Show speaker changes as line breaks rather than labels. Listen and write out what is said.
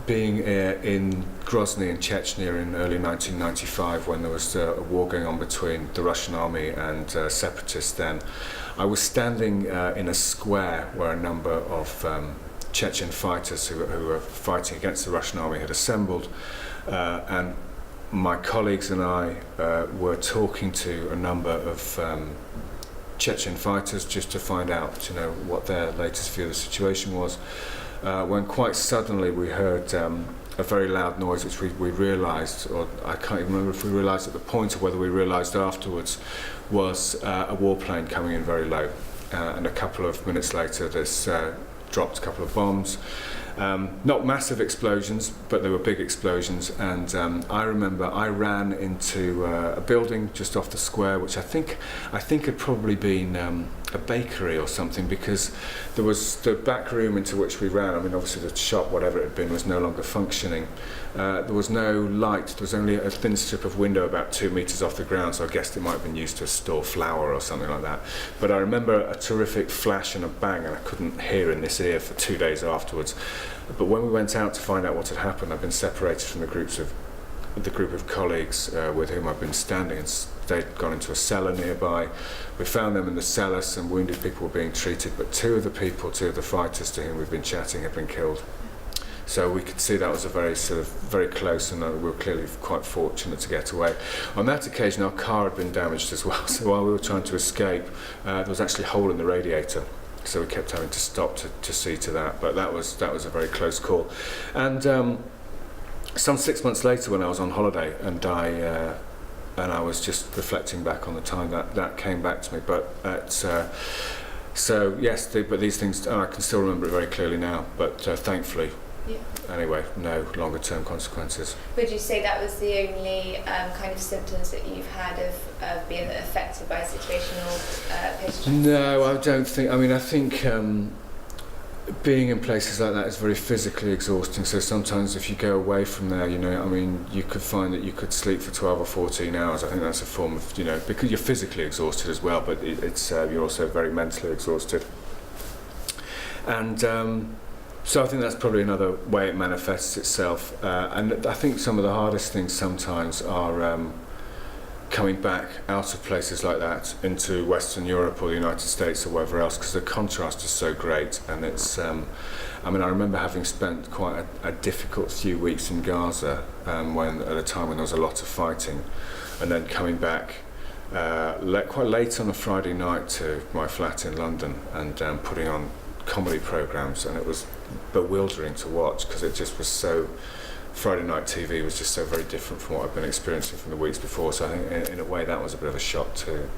being in Grozny in Chechnya in early 1995, when there was a war going on between the Russian army and separatists then, I was standing in a square where a number of Chechen fighters who were fighting against the Russian army had assembled, and my colleagues and I were talking to a number of Chechen fighters just to find out, what their latest view of the situation was. When quite suddenly we heard a very loud noise, which we realised, or I can't even remember if we realised at the point or whether we realised afterwards, was a warplane coming in very low. And a couple of minutes later, this dropped a couple of bombs. Not massive explosions, but they were big explosions. And I remember I ran into a building just off the square, which I think had probably been a bakery or something, because there was the back room into which we ran. I mean, obviously the shop, whatever it had been, was no longer functioning. There was no light. There was only a thin strip of window about 2 meters off the ground, so I guessed it might have been used to store flour or something like that. But I remember a terrific flash and a bang, and I couldn't hear in this ear for 2 days afterwards. But when we went out to find out what had happened, I'd been separated from the group of colleagues with whom I'd been standing, and they'd gone into a cellar nearby. We found them in the cellar. Some wounded people were being treated, but two of the fighters to whom we've been chatting had been killed. So we could see that was a very close, and we were clearly quite fortunate to get away. On that occasion, our car had been damaged as well, so while we were trying to escape, there was actually a hole in the radiator. So we kept having to stop to see to that, but that was a very close call. And some 6 months later, when I was on holiday, and I was just reflecting back on the time that came back to me. But so yes, but these things, I can still remember it very clearly now. But thankfully, anyway, no longer term consequences.
Would you say that was the only kind of symptoms that you've had of being affected by situational patient?
No, I don't think. I mean, I think being in places like that is very physically exhausting. So sometimes if you go away from there, you could find that you could sleep for 12 or 14 hours. I think that's a form of, because you're physically exhausted as well, but it's you're also very mentally exhausted. And so I think that's probably another way it manifests itself. And I think some of the hardest things sometimes are coming back out of places like that into Western Europe or the United States or wherever else, because the contrast is so great. And it's, I remember having spent quite a difficult few weeks in Gaza at a time when there was a lot of fighting, and then coming back quite late on a Friday night to my flat in London and putting on comedy programs, and it was bewildering to watch, because it just was so, Friday night TV was just so very different from what I've been experiencing from the weeks before. So I think in a way that was a bit of a shock too.